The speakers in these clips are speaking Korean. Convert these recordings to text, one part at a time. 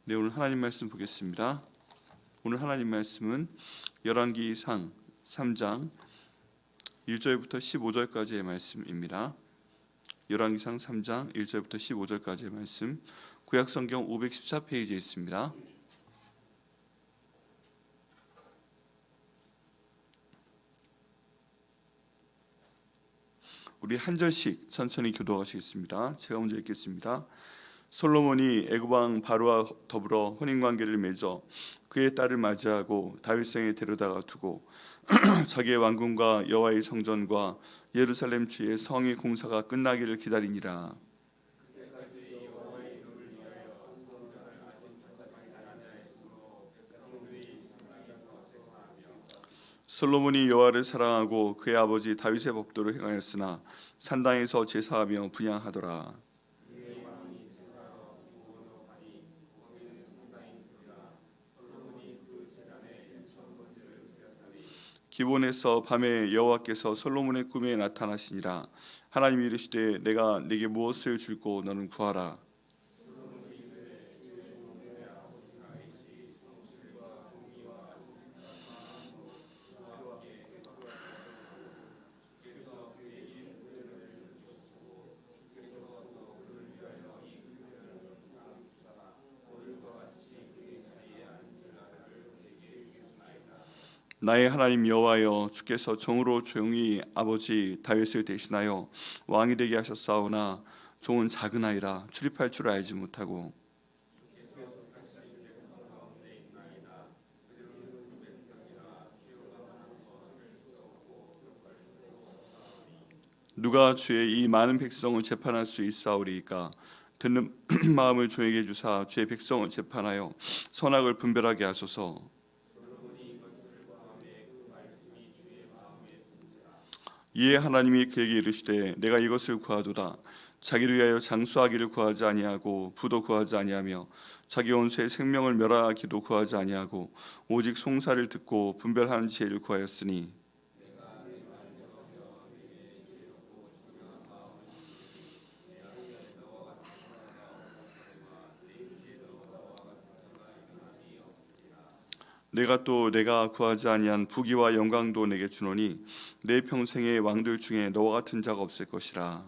네, 오늘 하나님 말씀 보겠습니다. 오늘 하나님 말씀은 열왕기상 3장 1절부터 15절까지의 말씀입니다. 열왕기상 3장 1절부터 15절까지의 말씀, 구약성경 514페이지에 있습니다. 우리 한 절씩 천천히 교도하시겠습니다. 제가 먼저 읽겠습니다. 솔로몬이 애굽 왕 바로와 더불어 혼인관계를 맺어 그의 딸을 맞이하고 다윗성에 데려다가 두고 자기의 왕궁과 여호와의 성전과 예루살렘 주의 성의 공사가 끝나기를 기다리니라. 솔로몬이 여호와를 사랑하고 그의 아버지 다윗의 법도를 행하였으나 산당에서 제사하며 분향하더라. 기본에서 밤에 여호와께서 솔로몬의 꿈에 나타나시니라. 하나님이 이르시되 내가 네게 무엇을 줄고 너는 구하라. 나의 하나님 여호와여, 주께서 종으로 조용히 아버지 다윗을 대신하여 왕이 되게 하셨사오나 종은 작은 아이라 출입할 줄 알지 못하고 누가 주의 이 많은 백성을 재판할 수 있사오리이까. 듣는 마음을 종에게 주사 주의 백성을 재판하여 선악을 분별하게 하소서. 이에 하나님이 그에게 이르시되 내가 이것을 구하도다. 자기를 위하여 장수하기를 구하지 아니하고 부도 구하지 아니하며 자기 원수의 생명을 멸하기도 구하지 아니하고 오직 송사를 듣고 분별하는 지혜를 구하였으니 내가 구하지 아니한 부귀와 영광도 내게 주노니 내 평생의 왕들 중에 너와 같은 자가 없을 것이라.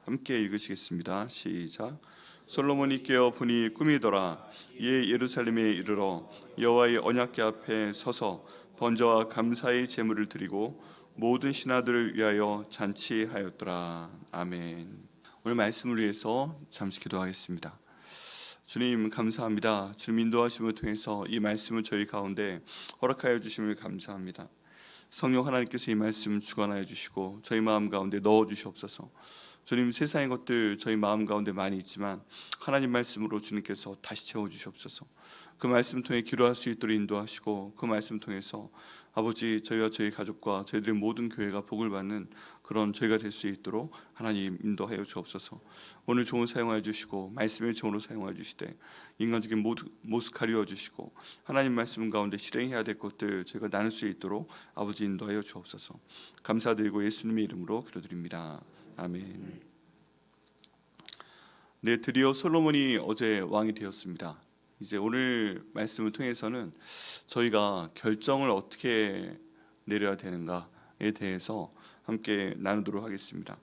함께 읽으시겠습니다. 시작. 솔로몬이 깨어 보니 꿈이더라. 이에 예루살렘에 이르러 여호와의 언약궤 앞에 서서 번제와 감사의 제물을 드리고 모든 신하들을 위하여 잔치하였더라. 아멘. 오늘 말씀을 위해서 잠시 기도하겠습니다. 주님 감사합니다. 주님 인도하심을 통해서 이 말씀을 저희 가운데 허락하여 주심을 감사합니다. 성령 하나님께서 이 말씀 주관하여 주시고 저희 마음 가운데 넣어 주시옵소서. 주님, 세상의 것들 저희 마음 가운데 많이 있지만 하나님 말씀으로 주님께서 다시 채워 주시옵소서. 그 말씀 통해 기도할 수 있도록 인도하시고 그 말씀 통해서 아버지 저희와 저희 가족과 저희들의 모든 교회가 복을 받는 그런 저희가 될 수 있도록 하나님 인도하여 주옵소서. 오늘 종을 사용하여 주시고 말씀의 종으로 사용하여 주시되 인간적인 모습 가리워 주시고 하나님 말씀 가운데 실행해야 될 것들 저희가 나눌 수 있도록 아버지 인도하여 주옵소서. 감사드리고 예수님의 이름으로 기도드립니다. 아멘. 네, 드디어 솔로몬이 어제 왕이 되었습니다. 이제 오늘 말씀을 통해서는 저희가 결정을 어떻게 내려야 되는가에 대해서 함께 나누도록 하겠습니다.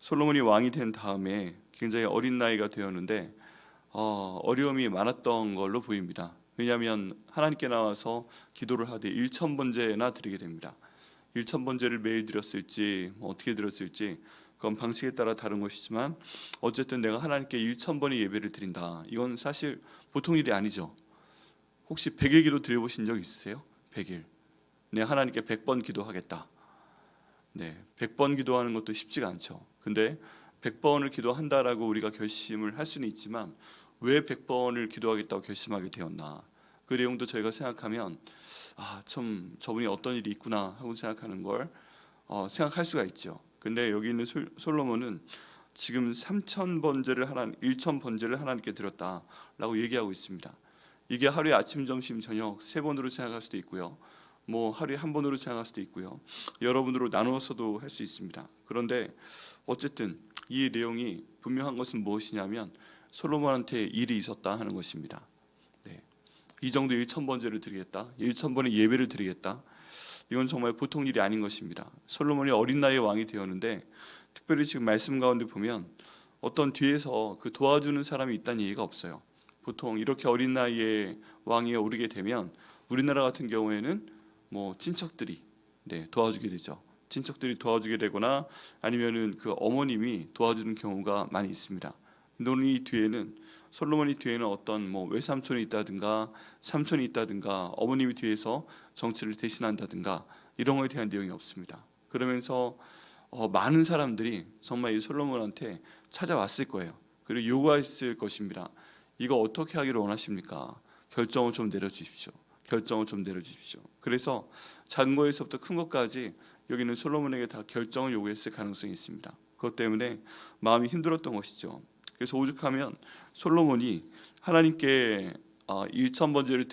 솔로몬이 왕이 된 다음에 굉장히 어린 나이가 되었는데 어려움이 많았던 걸로 보입니다. 왜냐하면 하나님께 나와서 기도를 하되 1,000번제나 드리게 됩니다. 1,000번제를 매일 드렸을지 어떻게 드렸을지 그건 방식에 따라 다른 것이지만 어쨌든 내가 하나님께 1,000번의 예배를 드린다. 이건 사실 보통 일이 아니죠. 혹시 100일 기도 드려보신 적 있으세요? 100일. 네, 하나님께 100번 기도하겠다. 네, 100번 기도하는 것도 쉽지가 않죠. 근데 100번을 기도한다라고 우리가 결심을 할 수는 있지만 왜 100번을 기도하겠다고 결심하게 되었나? 그 내용도 저희가 생각하면 참 저분이 어떤 일이 있구나 하고 생각하는 걸 생각할 수가 있죠. 근데 여기 있는 솔로몬은 지금 1,000번제를 하나님께 드렸다라고 얘기하고 있습니다. 이게 하루에 아침, 점심, 저녁 3번으로 생각할 수도 있고요. 뭐 하루에 한 번으로 찬양할 수도 있고요. 여러분으로 나누어서도 할 수 있습니다. 그런데 어쨌든 이 내용이 분명한 것은 무엇이냐면 솔로몬한테 일이 있었다 하는 것입니다. 네. 이 정도 1,000번제를 드리겠다, 1,000번의 예배를 드리겠다, 이건 정말 보통 일이 아닌 것입니다. 솔로몬이 어린 나이에 왕이 되었는데, 특별히 지금 말씀 가운데 보면 어떤 뒤에서 그 도와주는 사람이 있다는 얘기가 없어요. 보통 이렇게 어린 나이에 왕위에 오르게 되면 우리나라 같은 경우에는 뭐 친척들이 도와주게 되죠. 친척들이 도와주게 되거나 아니면은 그 어머님이 도와주는 경우가 많이 있습니다. 너는 이 뒤에는, 솔로몬이 뒤에는 어떤 뭐 외삼촌이 있다든가 삼촌이 있다든가 어머님이 뒤에서 정치를 대신한다든가 이런 거에 대한 내용이 없습니다. 그러면서 많은 사람들이 정말 이 솔로몬한테 찾아왔을 거예요. 그리고 요구했을 것입니다. 이거 어떻게 하기를 원하십니까? 결정을 좀 내려주십시오. 결정을 좀 내려주십시오. 그래서 작은 거에서부터 큰 것까지 여기는 솔로몬에게 다 결정을 요구했을 가능성이 있습니다. 그것 때문에 마음이 힘들었던 것이죠. 그래서 오죽하면 솔로몬이 하나님께 1,000번제를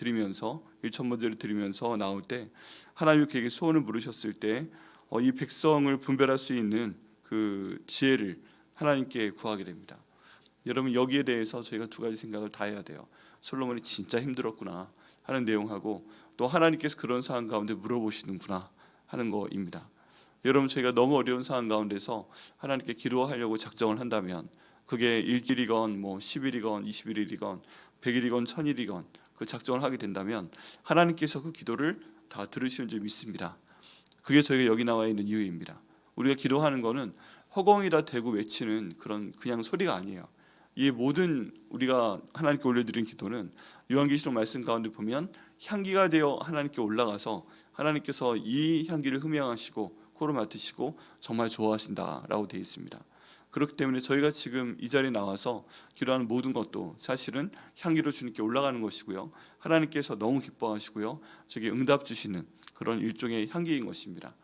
드리면서 나올 때 하나님이 그에게 소원을 물으셨을 때 이 백성을 분별할 수 있는 그 지혜를 하나님께 구하게 됩니다. 여러분, 여기에 대해서 저희가 두 가지 생각을 다 해야 돼요. 솔로몬이 진짜 힘들었구나 하는 내용하고, 또 하나님께서 그런 상황 가운데 물어보시는구나 하는 거입니다. 여러분, 저희가 너무 어려운 상황 가운데서 하나님께 기도하려고 작정을 한다면, 그게 일주일이건 뭐 10일이건 21일이건 100일이건 1000일이건 그 작정을 하게 된다면 하나님께서 그 기도를 다 들으시는 줄 믿습니다. 그게 저희가 여기 나와 있는 이유입니다. 우리가 기도하는 거는 허공에다 대고 외치는 그런 그냥 소리가 아니에요. 이 모든 우리가 하나님께 올려드린 기도는 요한계시록 말씀 가운데 보면 향기가 되어 하나님께 올라가서 하나님께서 이 향기를 흠양하시고 코로 맡으시고 정말 좋아하신다라고 되어 있습니다. 그렇기 때문에 저희가 지금 이 자리에 나와서 기도하는 모든 것도 사실은 향기로 주님께 올라가는 것이고요, 하나님께서 너무 기뻐하시고요, 저게 응답 주시는 그런 일종의 향기인 것입니다.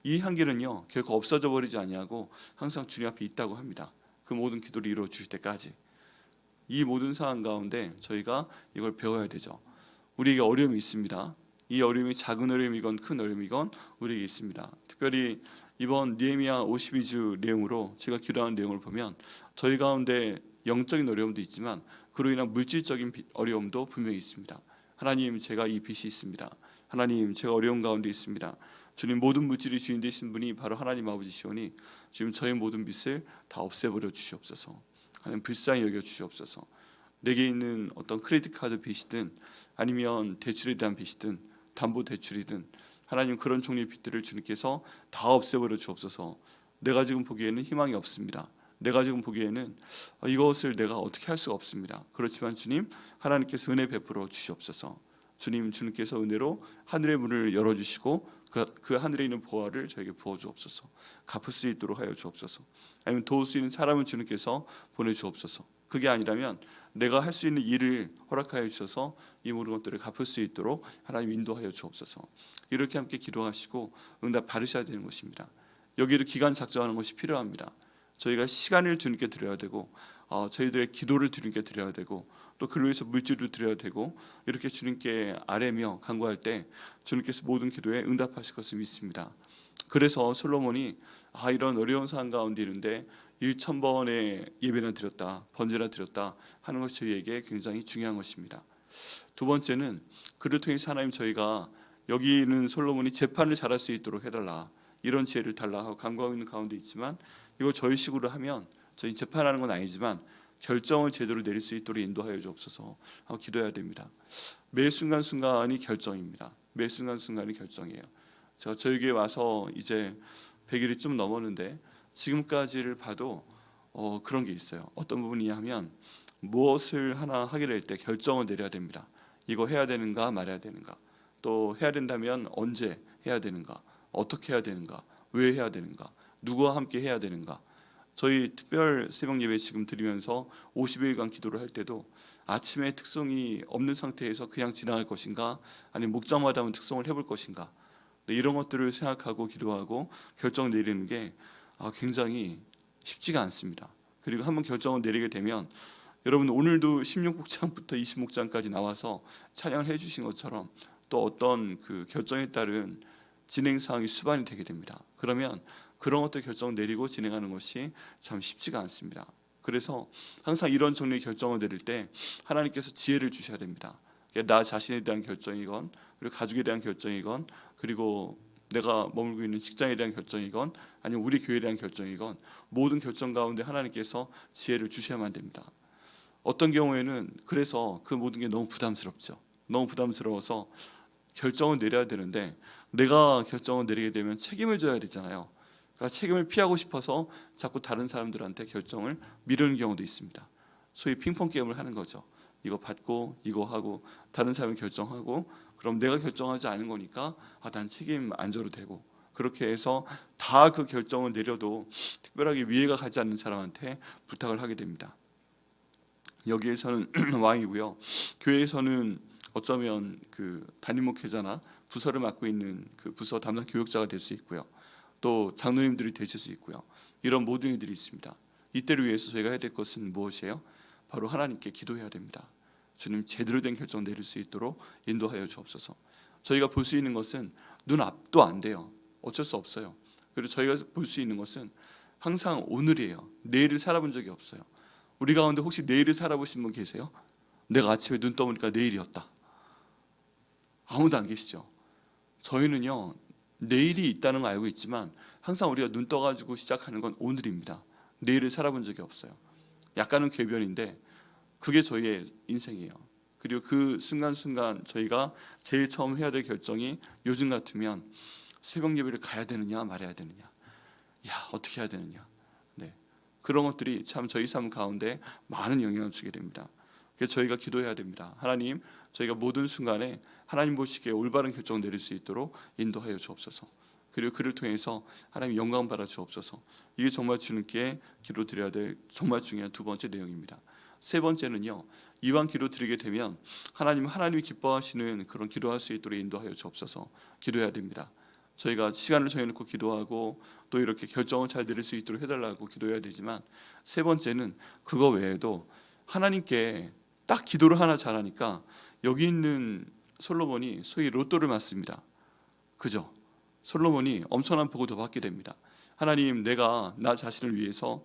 이 향기는요 결코 없어져 버리지 아니하고 항상 주님 앞에 있다고 합니다. 그 모든 기도를 이루어 주실 때까지. 이 모든 상황 가운데 저희가 이걸 배워야 되죠. 우리에게 어려움이 있습니다. 이 어려움이 작은 어려움이건 큰 어려움이건 우리에게 있습니다. 특별히 이번 느헤미야 52주 내용으로 제가 기도하는 내용을 보면 저희 가운데 영적인 어려움도 있지만 그로 인한 물질적인 어려움도 분명히 있습니다. 하나님, 제가 이 빚이 있습니다. 하나님, 제가 어려운 가운데 있습니다. 주님, 모든 물질이 주인 되신 분이 바로 하나님 아버지시오니 지금 저의 모든 빚을 다 없애버려 주시옵소서. 하나님, 불쌍히 여겨 주시옵소서. 내게 있는 어떤 크레딧 카드 빚이든 아니면 대출에 대한 빚이든 담보 대출이든 하나님, 그런 종류의 빚들을 주님께서 다 없애버려 주옵소서. 내가 지금 보기에는 희망이 없습니다. 내가 지금 보기에는 이것을 내가 어떻게 할 수가 없습니다. 그렇지만 주님, 하나님께서 은혜 베풀어 주시옵소서. 주님께서 은혜로 하늘의 문을 열어주시고 그 하늘에 있는 보화를 저에게 부어 주옵소서. 갚을 수 있도록 하여 주옵소서. 아니면 도울 수 있는 사람을 주님께서 보내 주옵소서. 그게 아니라면 내가 할 수 있는 일을 허락하여 주셔서 이 모든 것들을 갚을 수 있도록 하나님 인도하여 주옵소서. 이렇게 함께 기도하시고 응답 받으셔야 되는 것입니다. 여기도 기간 작정하는 것이 필요합니다. 저희가 시간을 주님께 드려야 되고 저희들의 기도를 주님께 드려야 되고 또 그를 위해서 물질을 드려야 되고, 이렇게 주님께 아뢰며 간구할 때 주님께서 모든 기도에 응답하실 것을 믿습니다. 그래서 솔로몬이 이런 어려운 상황 가운데 있는데 1,000번의 예배나 드렸다, 번제나 드렸다 하는 것이 저희에게 굉장히 중요한 것입니다. 두 번째는 그를 통해서 하나님, 저희가 여기 있는 솔로몬이 재판을 잘할 수 있도록 해달라, 이런 지혜를 달라 하고 간구하고 있는 가운데 있지만, 이거 저희 식으로 하면 저희 재판하는 건 아니지만 결정을 제대로 내릴 수 있도록 인도하여 주옵소서 하고 기도해야 됩니다. 매 순간순간이 결정입니다. 매 순간순간이 결정이에요. 제가 저에게 와서 이제 100일이 좀 넘었는데 지금까지를 봐도 그런 게 있어요. 어떤 부분이냐 하면 무엇을 하나 하게 될 때 결정을 내려야 됩니다. 이거 해야 되는가 말아야 되는가, 또 해야 된다면 언제 해야 되는가, 어떻게 해야 되는가, 왜 해야 되는가, 누구와 함께 해야 되는가. 저희 특별 새벽 예배 지금 드리면서 50일간 기도를 할 때도 아침에 특송이 없는 상태에서 그냥 지나갈 것인가, 아니면 목장마다 하면 특송을 해볼 것인가, 이런 것들을 생각하고 기도하고 결정 내리는 게 굉장히 쉽지가 않습니다. 그리고 한번 결정을 내리게 되면 여러분, 오늘도 16목장부터 20목장까지 나와서 찬양을 해주신 것처럼 또 어떤 그 결정에 따른 진행 사항이 수반이 되게 됩니다. 그러면 그런 것들 결정을 내리고 진행하는 것이 참 쉽지가 않습니다. 그래서 항상 이런 종류의 결정을 내릴 때 하나님께서 지혜를 주셔야 됩니다. 나 자신에 대한 결정이건, 그리고 가족에 대한 결정이건, 그리고 내가 머물고 있는 직장에 대한 결정이건, 아니면 우리 교회에 대한 결정이건, 모든 결정 가운데 하나님께서 지혜를 주셔야만 됩니다. 어떤 경우에는 그래서 그 모든 게 너무 부담스럽죠. 너무 부담스러워서 결정을 내려야 되는데, 내가 결정을 내리게 되면 책임을 져야 되잖아요. 그러니까 책임을 피하고 싶어서 자꾸 다른 사람들한테 결정을 미루는 경우도 있습니다. 소위 핑퐁 게임을 하는 거죠. 이거 받고 이거 하고 다른 사람이 결정하고, 그럼 내가 결정하지 않은 거니까 난 책임 안 져도 되고, 그렇게 해서 다 그 결정을 내려도 특별하게 위해가 가지 않는 사람한테 부탁을 하게 됩니다. 여기에서는 왕이고요. 교회에서는 어쩌면 그 담임 목회자나 부서를 맡고 있는 그 부서 담당 교육자가 될 수 있고요. 또 장로님들이 되실 수 있고요. 이런 모든 일들이 있습니다. 이때를 위해서 저희가 해야 될 것은 무엇이에요? 바로 하나님께 기도해야 됩니다. 주님, 제대로 된 결정 내릴 수 있도록 인도하여 주옵소서. 저희가 볼 수 있는 것은 눈앞도 안 돼요. 어쩔 수 없어요. 그리고 저희가 볼 수 있는 것은 항상 오늘이에요. 내일을 살아본 적이 없어요. 우리 가운데 혹시 내일을 살아보신 분 계세요? 내가 아침에 눈 떠보니까 내일이었다. 아무도 안 계시죠? 저희는요, 내일이 있다는 걸 알고 있지만 항상 우리가 눈 떠가지고 시작하는 건 오늘입니다. 내일을 살아본 적이 없어요. 약간은 궤변인데 그게 저희의 인생이에요. 그리고 그 순간순간 저희가 제일 처음 해야 될 결정이 요즘 같으면 새벽 예배를 가야 되느냐 말아야 되느냐, 어떻게 해야 되느냐, 그런 것들이 참 저희 삶 가운데 많은 영향을 주게 됩니다. 그래서 저희가 기도해야 됩니다. 하나님, 저희가 모든 순간에 하나님 보시기에 올바른 결정을 내릴 수 있도록 인도하여 주옵소서. 그리고 그를 통해서 하나님 영광 받아 주옵소서. 이게 정말 주님께 기도드려야 될 정말 중요한 두 번째 내용입니다. 세 번째는요, 이왕 기도 드리게 되면 하나님이 기뻐하시는 그런 기도할 수 있도록 인도하여 주옵소서. 기도해야 됩니다. 저희가 시간을 정해놓고 기도하고 또 이렇게 결정을 잘 내릴 수 있도록 해달라고 기도해야 되지만, 세 번째는 그거 외에도 하나님께 딱 기도를 하나 잘하니까 여기 있는 솔로몬이 소위 로또를 맞습니다. 그죠? 솔로몬이 엄청난 복을 더 받게 됩니다. 하나님, 내가 나 자신을 위해서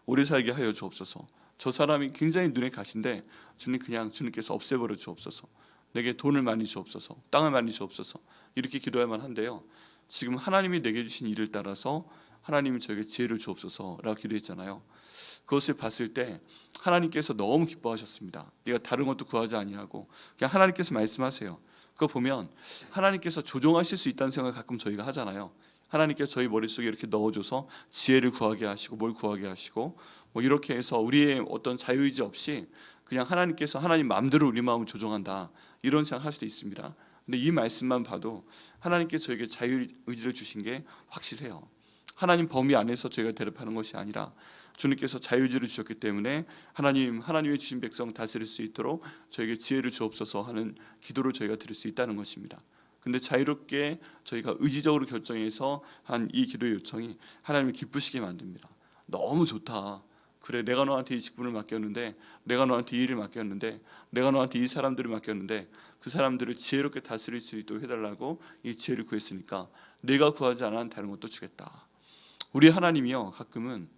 오래 살게 하여 주옵소서. 저 사람이 굉장히 눈에 가신데 주님, 그냥 주님께서 없애버려 주옵소서. 내게 돈을 많이 주옵소서, 땅을 많이 주옵소서. 이렇게 기도해야만 한데요, 지금 하나님이 내게 주신 일을 따라서 하나님이 저에게 지혜를 주옵소서라고 기도했잖아요. 그것을 봤을 때 하나님께서 너무 기뻐하셨습니다. 네가 다른 것도 구하지 아니하고 그냥 하나님께서 말씀하세요. 그거 보면 하나님께서 조종하실 수 있다는 생각을 가끔 저희가 하잖아요. 하나님께서 저희 머릿속에 이렇게 넣어줘서 지혜를 구하게 하시고 뭘 구하게 하시고 뭐 이렇게 해서 우리의 어떤 자유의지 없이 그냥 하나님께서 하나님 마음대로 우리 마음을 조종한다, 이런 생각할 수도 있습니다. 근데 이 말씀만 봐도 하나님께서 저에게 자유의지를 주신 게 확실해요. 하나님 범위 안에서 저희가 대립하는 것이 아니라 주님께서 자유의지를 주셨기 때문에 하나님의 주신 백성 다스릴 수 있도록 저에게 지혜를 주옵소서 하는 기도를 저희가 드릴 수 있다는 것입니다. 근데 자유롭게 저희가 의지적으로 결정해서 한 이 기도의 요청이 하나님을 기쁘시게 만듭니다. 너무 좋다. 그래, 내가 너한테 이 직분을 맡겼는데, 내가 너한테 이 일을 맡겼는데, 내가 너한테 이 사람들을 맡겼는데 그 사람들을 지혜롭게 다스릴 수 있도록 해달라고 이 지혜를 구했으니까 내가 구하지 않은 다른 것도 주겠다. 우리 하나님이요, 가끔은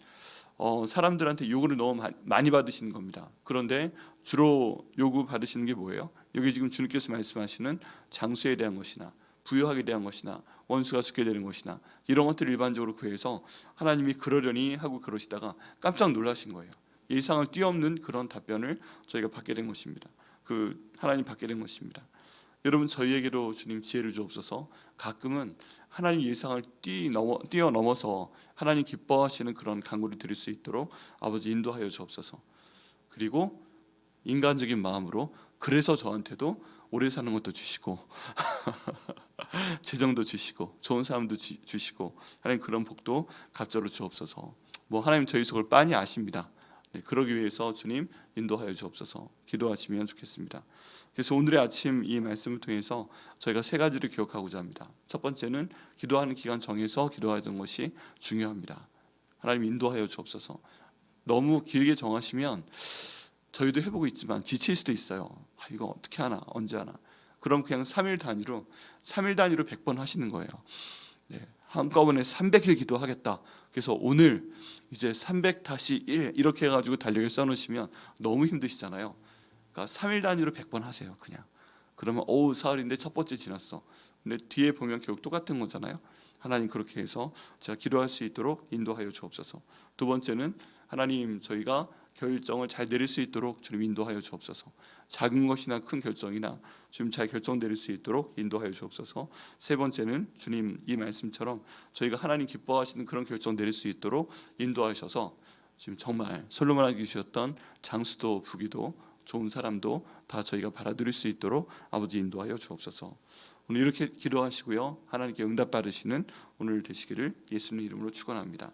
사람들한테 요구를 너무 많이 받으시는 겁니다. 그런데 주로 요구 받으시는 게 뭐예요? 여기 지금 주님께서 말씀하시는 장수에 대한 것이나 부유하게 대한 것이나 원수가 죽게 되는 것이나 이런 것들을 일반적으로 구해서 하나님이 그러려니 하고 그러시다가 깜짝 놀라신 거예요. 예상을 뛰어넘는 그런 답변을 저희가 받게 된 것입니다. 하나님 받게 된 것입니다. 여러분, 저희에게도 주님 지혜를 주옵소서. 가끔은 하나님 예상을 뛰어넘어서 하나님 기뻐하시는 그런 간구를 드릴 수 있도록 아버지 인도하여 주옵소서. 그리고 인간적인 마음으로 그래서 저한테도 오래 사는 것도 주시고 재정도 주시고 좋은 사람도 주시고 하나님 그런 복도 갑자로 주옵소서. 하나님 저희 속을 빤히 아십니다. 그러기 위해서 주님 인도하여 주옵소서. 기도하시면 좋겠습니다. 그래서 오늘의 아침 이 말씀을 통해서 저희가 세 가지를 기억하고자 합니다. 첫 번째는 기도하는 기간 정해서 기도하는 것이 중요합니다. 하나님 인도하여 주옵소서. 너무 길게 정하시면 저희도 해보고 있지만 지칠 수도 있어요. 이거 어떻게 하나, 언제 하나. 그럼 그냥 3일 단위로 100번 하시는 거예요. 네, 한꺼번에 300일 기도하겠다. 그래서 오늘 이제 300-1 이렇게 해가지고 달력에 써놓으시면 너무 힘드시잖아요. 그러니까 3일 단위로 100번 하세요. 그냥. 그러면 사흘인데 첫 번째 지났어. 근데 뒤에 보면 결국 똑같은 거잖아요. 하나님 그렇게 해서 제가 기도할 수 있도록 인도하여 주옵소서. 두 번째는 하나님 저희가 결정을 잘 내릴 수 있도록 주님 인도하여 주옵소서. 작은 것이나 큰 결정이나 주님 잘 결정 내릴 수 있도록 인도하여 주옵소서. 세 번째는 주님 이 말씀처럼 저희가 하나님 기뻐하시는 그런 결정 내릴 수 있도록 인도하셔서 지금 정말 솔로몬에게 주셨던 장수도 부귀도 좋은 사람도 다 저희가 받아들일 수 있도록 아버지 인도하여 주옵소서. 오늘 이렇게 기도하시고요. 하나님께 응답 받으시는 오늘 되시기를 예수님 이름으로 축원합니다.